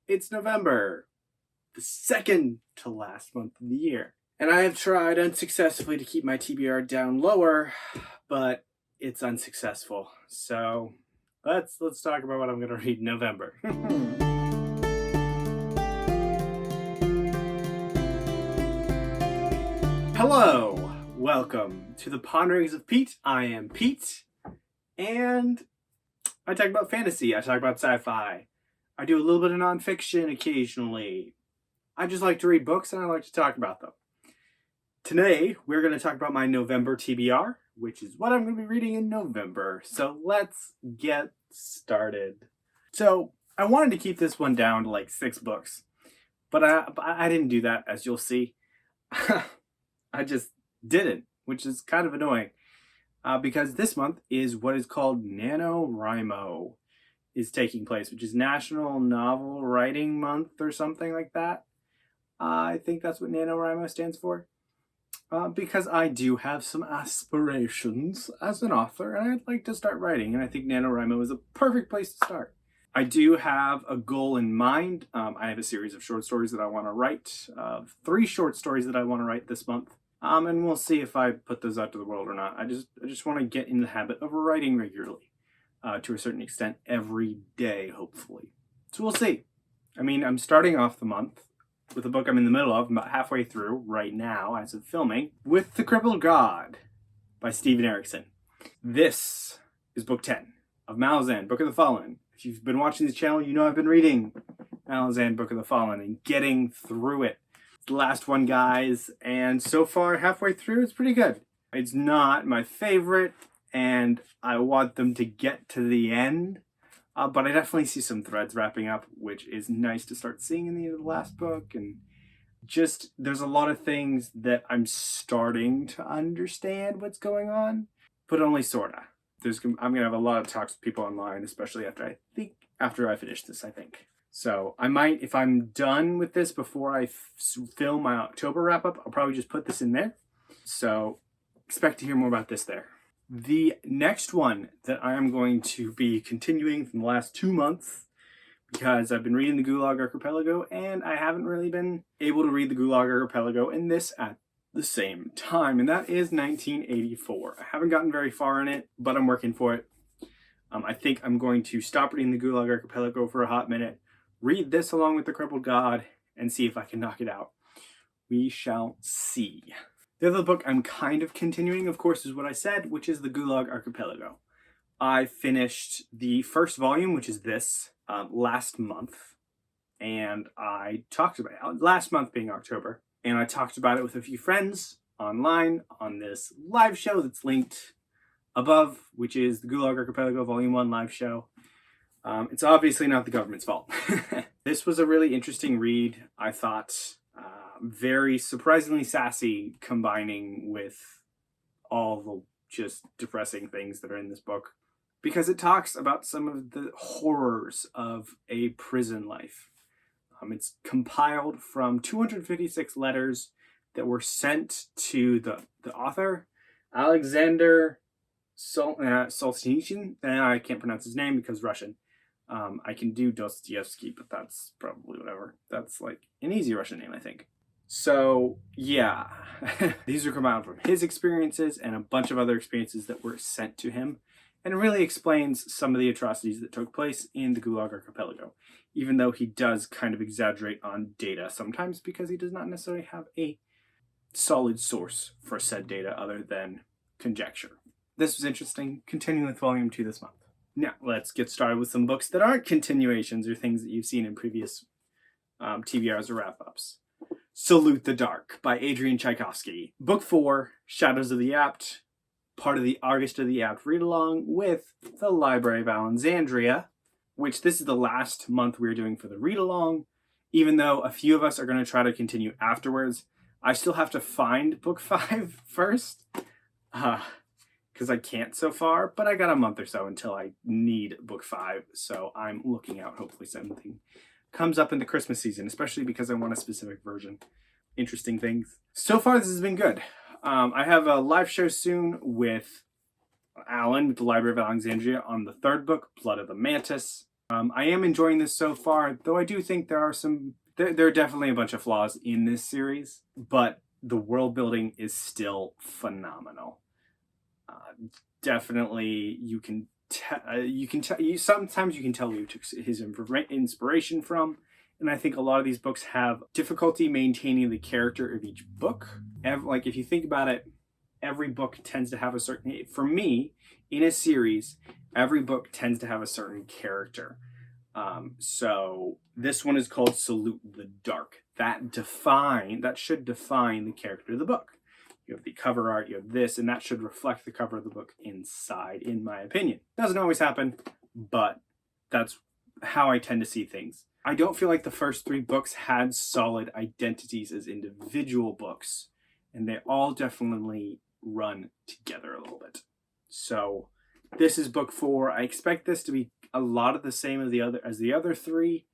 It's November, the second to last month of the year. And I have tried unsuccessfully to keep my TBR down lower, but it's unsuccessful. So let's talk about what I'm going to read in November. Hello, welcome to the Ponderings of Pete. I am Pete, and I talk about fantasy, I talk about sci-fi, I do a little bit of nonfiction occasionally. I just like to read books and I like to talk about them. Today, we're going to talk about my November TBR, which is what I'm going to be reading in November. So let's get started. So I wanted to keep this one down to like 6 books, but I didn't do that, as you'll see. I just didn't, which is kind of annoying. Because this month is what is called NaNoWriMo is taking place, which is National Novel Writing Month or something like that. I think that's what NaNoWriMo stands for. Because I do have some aspirations as an author, and I'd like to start writing, and I think NaNoWriMo is a perfect place to start. I do have a goal in mind. I have a series of short stories that I want to write, 3 short stories that I want to write this month. And we'll see if I put those out to the world or not. I just want to get in the habit of writing regularly, to a certain extent, every day, hopefully. So we'll see. I mean, I'm starting off the month with a book I'm in the middle of. I'm about halfway through right now as of filming, with The Crippled God by Steven Erikson. This is book 10 of Malazan, Book of the Fallen. If you've been watching this channel, you know I've been reading Malazan, Book of the Fallen and getting through it. The last one, guys, and so far halfway through it's pretty good. It's not my favorite, and I want them to get to the end, but I definitely see some threads wrapping up, which is nice to start seeing in the end of the last book. And just there's a lot of things that I'm starting to understand what's going on, but only sorta. I'm gonna have a lot of talks with people online, especially after I finish this, I think. So I might, if I'm done with this before I film my October wrap-up, I'll probably just put this in there. So expect to hear more about this there. The next one that I am going to be continuing from the last 2 months, because I've been reading the Gulag Archipelago, and I haven't really been able to read the Gulag Archipelago and this at the same time, and that is 1984. I haven't gotten very far in it, but I'm working for it. I think I'm going to stop reading the Gulag Archipelago for a hot minute, read this along with The Crippled God, and see if I can knock it out. We shall see. The other book I'm kind of continuing, of course, is what I said, which is the Gulag Archipelago. I finished the first volume, which is this, last month, and I talked about it, last month being October, and I talked about it with a few friends online on this live show that's linked above, which is the Gulag Archipelago Volume 1 live show. It's obviously not the government's fault. This was a really interesting read, I thought. Very surprisingly sassy, combining with all the just depressing things that are in this book, because it talks about some of the horrors of a prison life. It's compiled from 256 letters that were sent to the author, Alexander Solzhenitsyn, and I can't pronounce his name because Russian. I can do Dostoevsky, but that's probably whatever. That's like an easy Russian name, I think. So, yeah. These are compiled from his experiences and a bunch of other experiences that were sent to him, and it really explains some of the atrocities that took place in the Gulag Archipelago, even though he does kind of exaggerate on data sometimes because he does not necessarily have a solid source for said data other than conjecture. This was interesting. Continuing with Volume 2 this month. Now, let's get started with some books that aren't continuations or things that you've seen in previous TBRs or wrap-ups. Salute the Dark by Adrian Tchaikovsky. Book 4, Shadows of the Apt, part of the August of the Apt read-along with the Library of Alexandria, which this is the last month we're doing for the read-along. Even though a few of us are going to try to continue afterwards, I still have to find book 5 first. Because I can't so far, but I got a month or so until I need book 5, so I'm looking out. Hopefully something comes up in the Christmas season, especially because I want a specific version. Interesting things. So far, this has been good. I have a live show soon with Alan with the Library of Alexandria on the 3rd book, Blood of the Mantis. I am enjoying this so far, though I do think there are definitely a bunch of flaws in this series, but the world building is still phenomenal. Definitely, sometimes you can tell where he took his inspiration from, and I think a lot of these books have difficulty maintaining the character of each book. Like if you think about it, every book tends to have a certain. For me, in a series, every book tends to have a certain character. So this one is called Salute the Dark. That should define the character of the book. You have the cover art, you have this, and that should reflect the cover of the book inside, in my opinion. Doesn't always happen, but that's how I tend to see things. I don't feel like the first 3 books had solid identities as individual books, and they all definitely run together a little bit. So this is book 4. I expect this to be a lot of the same as the other 3,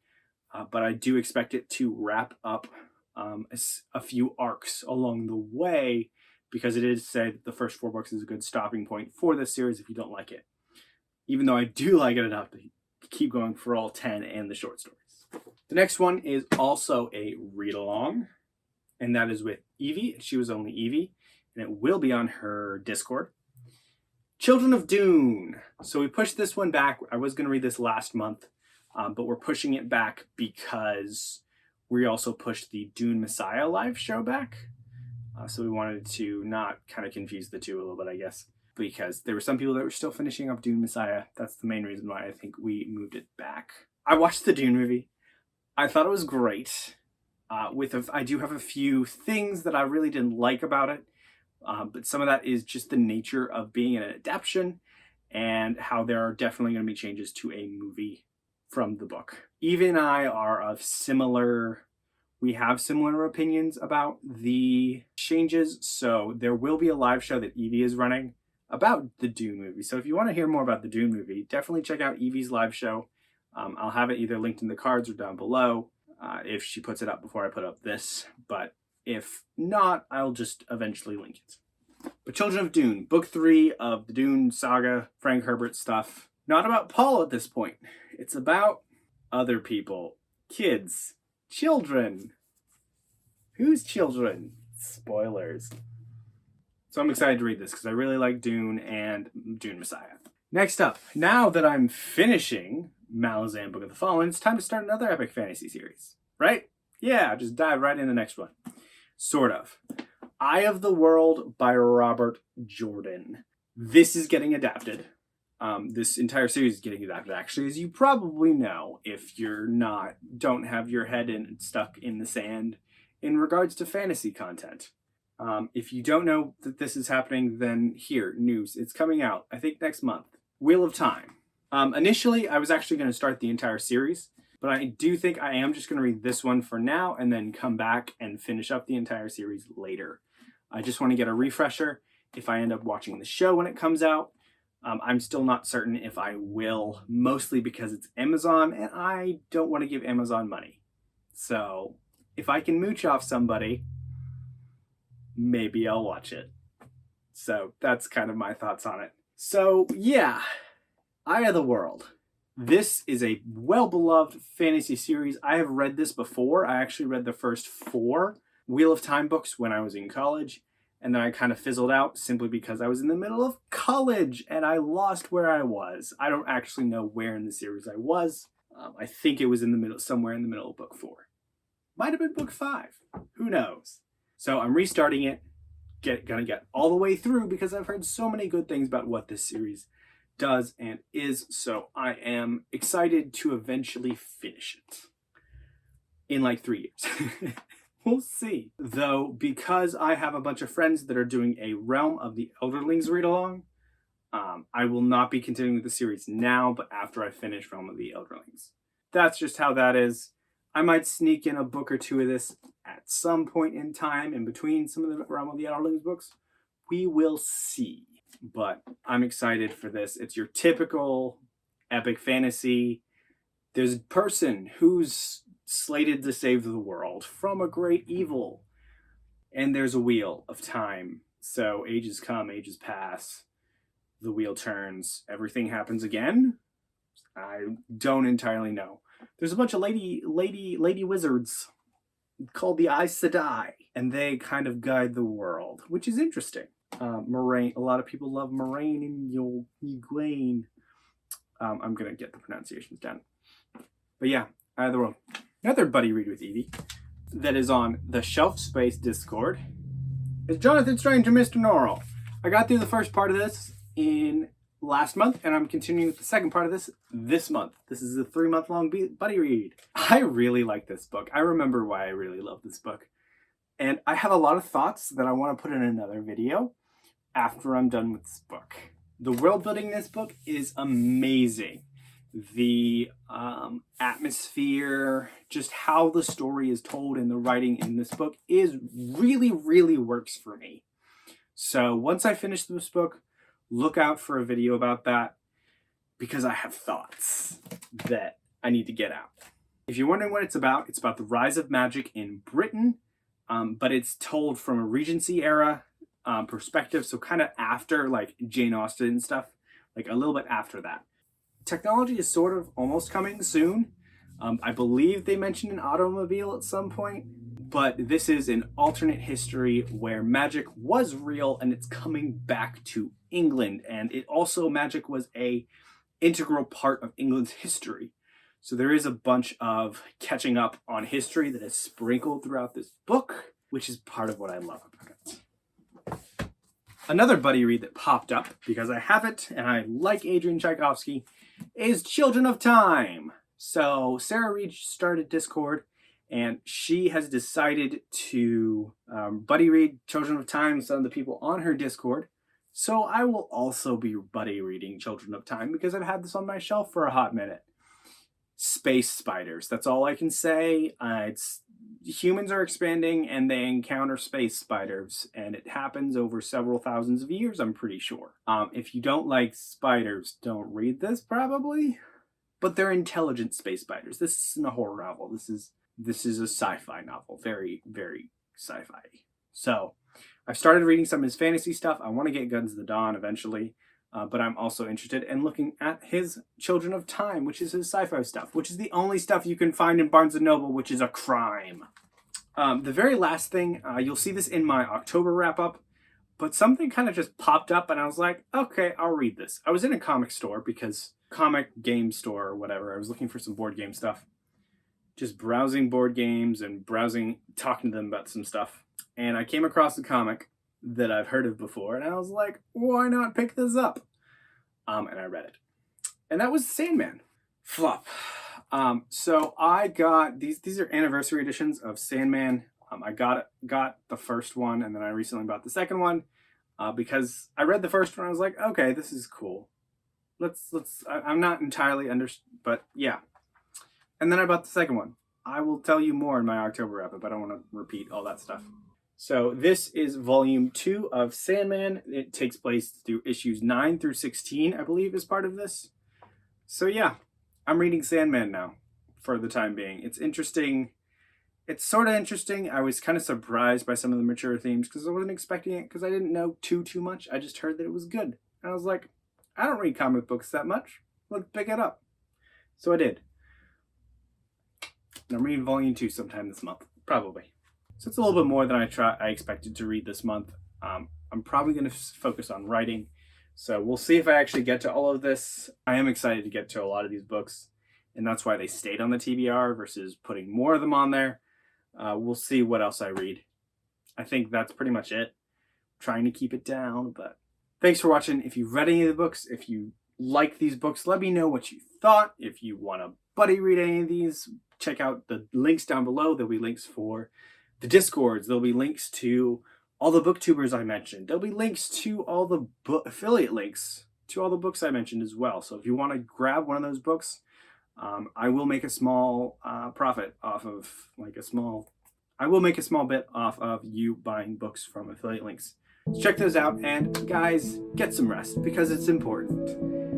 but I do expect it to wrap up a few arcs along the way, because it is said that the first 4 books is a good stopping point for this series if you don't like it. Even though I do like it enough to keep going for all 10 and the short stories. The next one is also a read-along, and that is with Evie. She was only Evie, and it will be on her Discord. Children of Dune. So we pushed this one back. I was going to read this last month, but we're pushing it back because we also pushed the Dune Messiah live show back. So we wanted to not kind of confuse the two a little bit, I guess, because there were some people that were still finishing up Dune Messiah. That's the main reason why I think we moved it back. I watched the Dune movie. I thought it was great. I do have a few things that I really didn't like about it, but some of that is just the nature of being an adaptation and how there are definitely going to be changes to a movie from the book. Evie and I are of we have similar opinions about the changes, so there will be a live show that Evie is running about the Dune movie. So if you want to hear more about the Dune movie, definitely check out Evie's live show. I'll have it either linked in the cards or down below if she puts it up before I put up this, but if not, I'll just eventually link it. But Children of Dune, book 3 of the Dune saga, Frank Herbert stuff. Not about Paul at this point. It's about other people, kids, children. Whose children? Spoilers. So I'm excited to read this because I really like Dune and Dune Messiah. Next up, now that I'm finishing Malazan Book of the Fallen, it's time to start another epic fantasy series, right? Yeah, just dive right in the next one. Sort of. Eye of the World by Robert Jordan. This is getting adapted. This entire series is getting adapted, actually, as you probably know, if you're don't have your head stuck in the sand in regards to fantasy content. If you don't know that this is happening, then here, news. It's coming out, I think, next month. Wheel of Time. Initially, I was actually going to start the entire series, but I do think I am just going to read this one for now and then come back and finish up the entire series later. I just want to get a refresher if I end up watching the show when it comes out. I'm still not certain if I will, mostly because it's Amazon and I don't want to give Amazon money. So if I can mooch off somebody, maybe I'll watch it. So that's kind of my thoughts on it. So yeah, Eye of the World. This is a well-beloved fantasy series. I have read this before. I actually read the first 4 Wheel of Time books when I was in college, and then I kind of fizzled out simply because I was in the middle of college and I lost where I was. I don't actually know where in the series I was. I think it was in the middle, somewhere in the middle of book 4. Might have been book 5. Who knows? So I'm restarting it. Gonna get all the way through because I've heard so many good things about what this series does and is. So I am excited to eventually finish it in like 3 years. We'll see. Though, because I have a bunch of friends that are doing a Realm of the Elderlings read-along, I will not be continuing with the series now, but after I finish Realm of the Elderlings. That's just how that is. I might sneak in a book or 2 of this at some point in time in between some of the Realm of the Elderlings books. We will see. But I'm excited for this. It's your typical epic fantasy. There's a person who's slated to save the world from a great evil. And there's a wheel of time. So ages come, ages pass. The wheel turns. Everything happens again. I don't entirely know. There's a bunch of lady wizards called the Aes Sedai, and they kind of guide the world, which is interesting. Moraine, a lot of people love Moraine and Egwene. I'm gonna get the pronunciations down. But yeah, either way. Another buddy read with Evie that is on the Shelf Space Discord is Jonathan Strange and Mr Norrell. I got through the first part of this in last month, and I'm continuing with the second part of this month. This is a 3-month-long buddy read. I really like this book. I remember why I really love this book. And I have a lot of thoughts that I want to put in another video after I'm done with this book. The world building in this book is amazing. The atmosphere, just how the story is told and the writing in this book is really, really works for me. So once I finish this book, look out for a video about that, because I have thoughts that I need to get out. If you're wondering what it's about the rise of magic in Britain, but it's told from a Regency era perspective, so kind of after like Jane Austen and stuff, like a little bit after that. Technology is sort of almost coming soon. I believe they mentioned an automobile at some point, but this is an alternate history where magic was real and it's coming back to England. And it also, magic was a integral part of England's history. So there is a bunch of catching up on history that is sprinkled throughout this book, which is part of what I love about it. Another buddy read that popped up because I have it and I like Adrian Tchaikovsky is Children of Time. So Sarah Reed started Discord and she has decided to buddy read Children of Time, some of the people on her Discord. So I will also be buddy reading Children of Time because I've had this on my shelf for a hot minute. Space spiders, that's all I can say. Humans are expanding and they encounter space spiders, and it happens over several thousands of years, I'm pretty sure. If you don't like spiders, don't read this probably, but they're intelligent space spiders. This isn't a horror novel. This is a sci-fi novel, very, very sci-fi. So I've started reading some of his fantasy stuff. I want to get Guns of the Dawn eventually. But I'm also interested in looking at his Children of Time, which is his sci-fi stuff, which is the only stuff you can find in Barnes & Noble, which is a crime. The very last thing, you'll see this in my October wrap-up, but something kind of just popped up and I was like, okay, I'll read this. I was in a comic store comic game store or whatever. I was looking for some board game stuff. Just browsing board games and talking to them about some stuff. And I came across a comic that I've heard of before, and I was like, why not pick this up? And I read it. And that was Sandman. Flop. So I got, these are anniversary editions of Sandman. I got the first one, and then I recently bought the second one, because I read the first one, I was like, okay, this is cool. I'm not entirely but yeah. And then I bought the second one. I will tell you more in my October wrap-up. I don't want to repeat all that stuff. So this is volume 2 of Sandman. It takes place through issues 9 through 16, I believe, is part of this. So yeah, I'm reading Sandman now for the time being. It's interesting. It's sort of interesting. I was kind of surprised by some of the mature themes because I wasn't expecting it, because I didn't know too much. I just heard that it was good. And I was like, I don't read comic books that much. Let's pick it up. So I did. And I'm reading volume 2 sometime this month, probably. So it's a little bit more than I expected to read this month. I'm probably going to focus on writing. So we'll see if I actually get to all of this. I am excited to get to a lot of these books, and that's why they stayed on the TBR versus putting more of them on there. We'll see what else I read. I think that's pretty much it. I'm trying to keep it down, but thanks for watching. If you've read any of the books, if you like these books, let me know what you thought. If you want to buddy read any of these, check out the links down below. There'll be links for the Discords. There'll be links to all the booktubers I mentioned. There'll be links to all the affiliate links to all the books I mentioned as well. So if you want to grab one of those books, I will make a small profit off of, I will make a small bit off of you buying books from affiliate links. So check those out, and guys, get some rest because it's important.